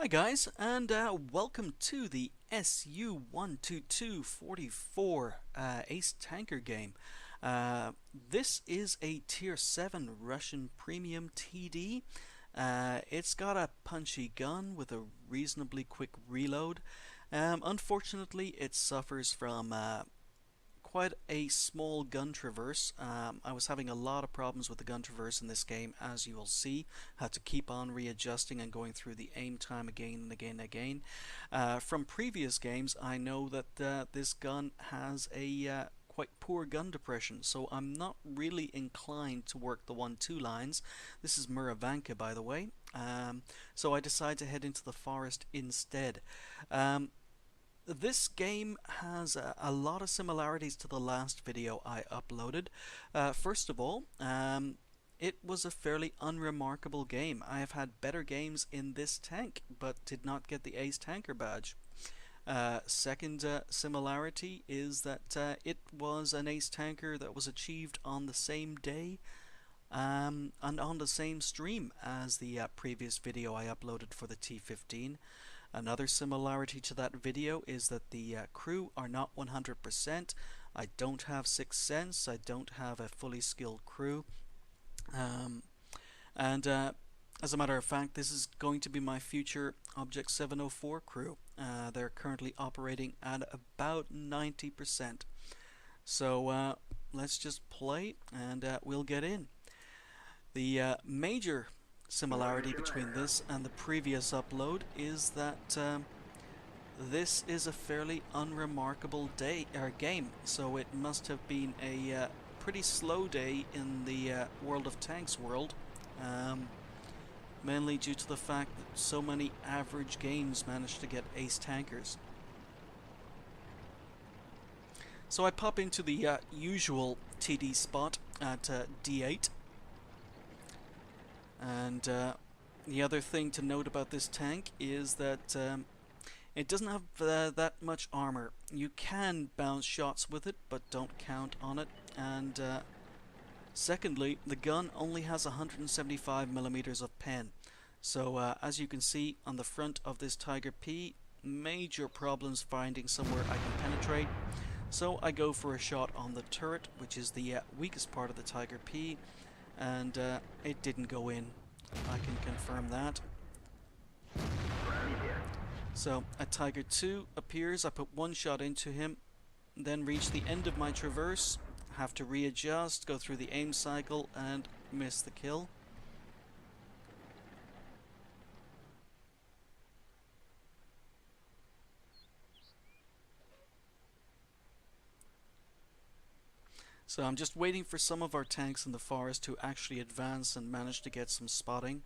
Hi guys, and welcome to the SU-12244 Ace Tanker game. This is a Tier 7 Russian Premium TD. It's got a punchy gun with a reasonably quick reload. Unfortunately, it suffers from quite a small gun traverse. I was having a lot of problems with the gun traverse in this game, as you will see. Had to keep on readjusting and going through the aim time again and again and again. From previous games, I know that this gun has a quite poor gun depression, so I'm not really inclined to work the 1-2 lines. This is Muravanka, by the way. So I decided to head into the forest instead. This game has a lot of similarities to the last video I uploaded. First of all, it was a fairly unremarkable game. I have had better games in this tank, but did not get the Ace Tanker badge. Second similarity is that it was an Ace Tanker that was achieved on the same day and on the same stream as the previous video I uploaded for the T15. Another similarity to that video is that the crew are not 100%. I don't have Sixth Sense, I don't have a fully skilled crew. And as a matter of fact, this is going to be my future Object 704 crew. They're currently operating at about 90%. So let's just play and we'll get in. The major similarity between this and the previous upload is that this is a fairly unremarkable game, so it must have been a pretty slow day in the World of Tanks world, mainly due to the fact that so many average games managed to get Ace Tankers. So I pop into the usual TD spot at D8. And the other thing to note about this tank is that it doesn't have that much armor. You can bounce shots with it, but don't count on it. And secondly, the gun only has 175 millimeters of pen. So as you can see on the front of this Tiger P, major problems finding somewhere I can penetrate. So I go for a shot on the turret, which is the weakest part of the Tiger P. And it didn't go in. I can confirm that. So a Tiger 2 appears, I put one shot into him, then reach the end of my traverse, have to readjust, go through the aim cycle and miss the kill. So I'm just waiting for some of our tanks in the forest to actually advance and manage to get some spotting.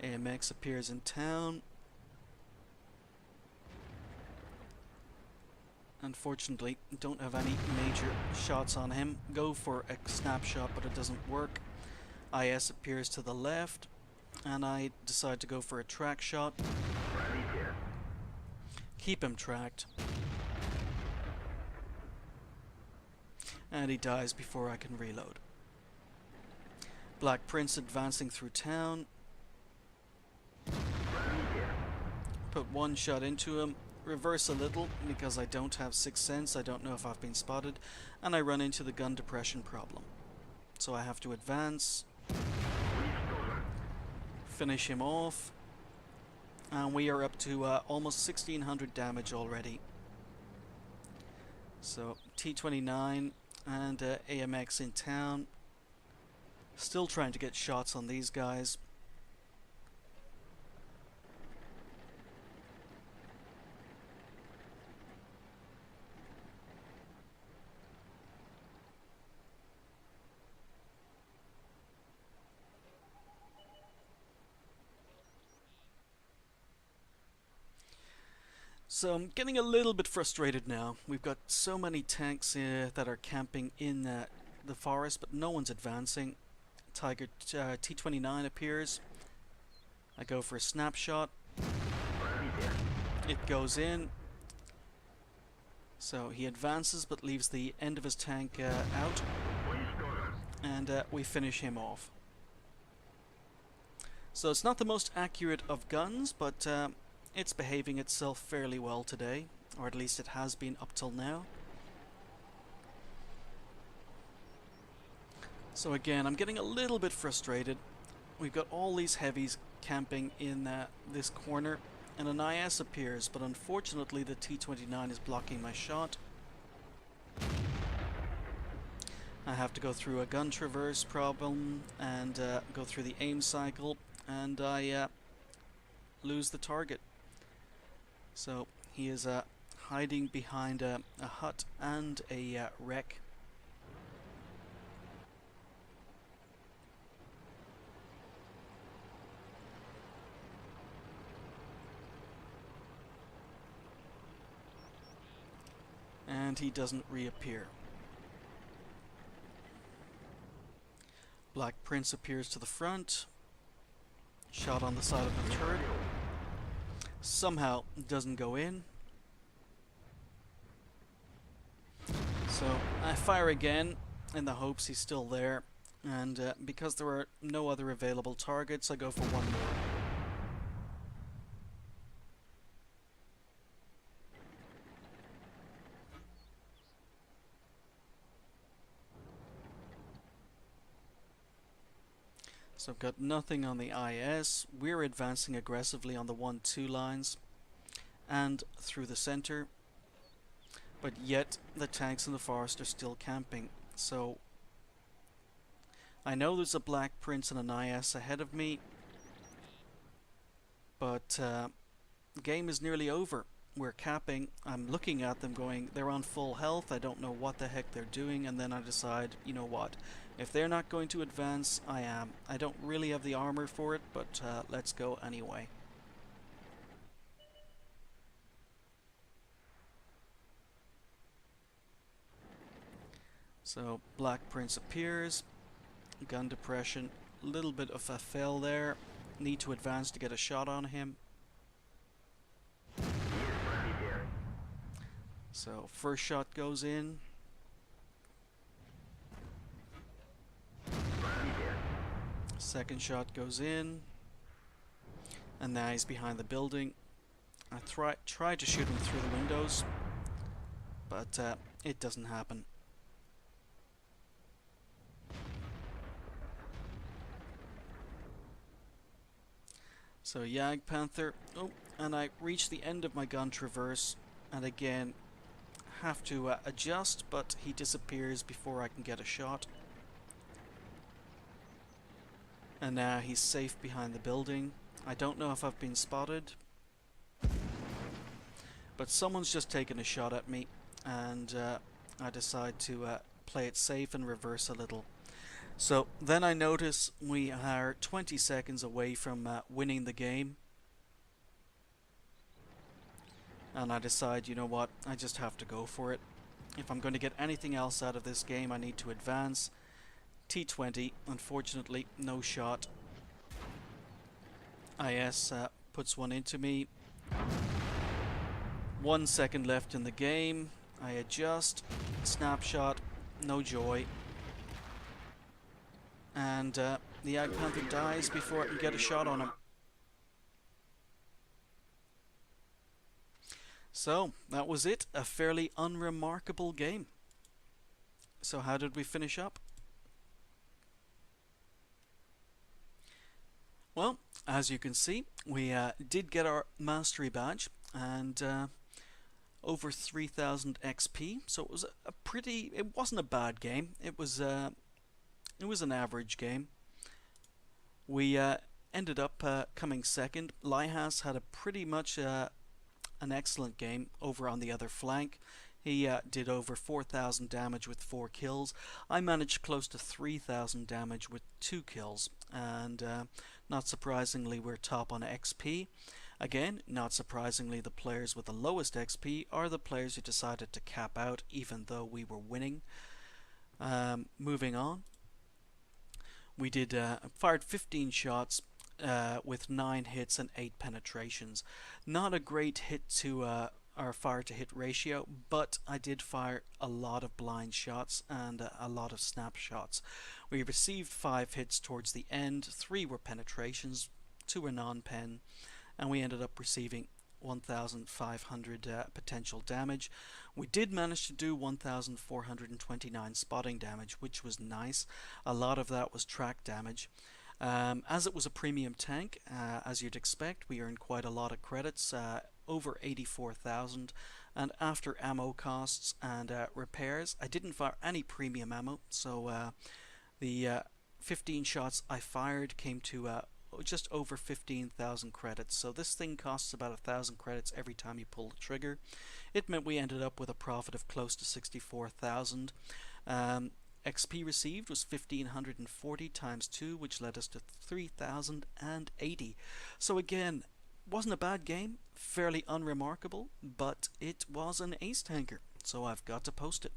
AMX appears in town. Unfortunately, don't have any major shots on him. Go for a snapshot, but it doesn't work. IS appears to the left, and I decide to go for a track shot. Keep him tracked. And he dies before I can reload. Black Prince advancing through town. Put one shot into him, reverse a little because I don't have Sixth Sense, I don't know if I've been spotted, and I run into the gun depression problem. So I have to advance, finish him off, and we are up to almost 1600 damage already. So T29 and AMX in town. Still trying to get shots on these guys. So I'm getting a little bit frustrated now. We've got so many tanks that are camping in the forest, but no one's advancing. Tiger T29 appears. I go for a snapshot. It goes in. So he advances but leaves the end of his tank out. And we finish him off. So it's not the most accurate of guns, but it's behaving itself fairly well today, or at least it has been up till now. So again, I'm getting a little bit frustrated. We've got all these heavies camping in this corner, and an IS appears, but unfortunately the T-29 is blocking my shot. I have to go through a gun traverse problem and go through the aim cycle, and I lose the target. So he is hiding behind a hut and a wreck. And he doesn't reappear. Black Prince appears to the front. Shot on the side of the turret. Somehow doesn't go in. So I fire again in the hopes he's still there. And because there are no other available targets, I go for one more. So I've got nothing on the IS. We're advancing aggressively on the 1-2 lines and through the center, but yet the tanks in the forest are still camping. So I know there's a Black Prince and an IS ahead of me, but the game is nearly over. We're capping. I'm looking at them going, they're on full health, I don't know what the heck they're doing, and then I decide, you know what, if they're not going to advance, I am. I don't really have the armor for it, but let's go anyway. So Black Prince appears, gun depression, little bit of a fail there, need to advance to get a shot on him. So first shot goes in. Second shot goes in. And now he's behind the building. I try to shoot him through the windows, but it doesn't happen. So Jagdpanther, oh, and I reach the end of my gun traverse, and again have to adjust, but he disappears before I can get a shot. And now he's safe behind the building. I don't know if I've been spotted, but someone's just taken a shot at me, and I decide to play it safe and reverse a little. So then I notice we are 20 seconds away from winning the game. And I decide, you know what, I just have to go for it. If I'm going to get anything else out of this game, I need to advance. T-20, unfortunately, no shot. IS puts one into me. 1 second left in the game. I adjust. Snapshot, no joy. And the Jagdpanther dies before I can get a shot on him. So, that was it. A fairly unremarkable game. So how did we finish up? Well, as you can see, we did get our mastery badge and over 3,000 XP. So it was it wasn't a bad game. It was an average game. We ended up coming second. Lihas had a pretty much an excellent game over on the other flank. He did over 4,000 damage with 4 kills. I managed close to 3,000 damage with 2 kills. And not surprisingly, we're top on XP. Again, not surprisingly, the players with the lowest XP are the players who decided to cap out even though we were winning. Moving on. We did fired 15 shots with 9 hits and 8 penetrations. Not a great hit to our fire to hit ratio, but I did fire a lot of blind shots and a lot of snapshots. We received 5 hits towards the end, 3 were penetrations, to a non-pen, and we ended up receiving 1,500 potential damage. We did manage to do 1,429 spotting damage, which was nice. A lot of that was track damage. As it was a premium tank, as you'd expect, we earned quite a lot of credits, over 84,000. And after ammo costs and repairs, I didn't fire any premium ammo, so the 15 shots I fired came to just over 15,000 credits. So this thing costs about 1,000 credits every time you pull the trigger. It meant we ended up with a profit of close to 64,000. XP received was 1,540 times 2, which led us to 3,080. So again, wasn't a bad game, fairly unremarkable, but it was an ace tanker, so I've got to post it.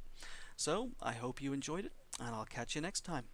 So I hope you enjoyed it, and I'll catch you next time.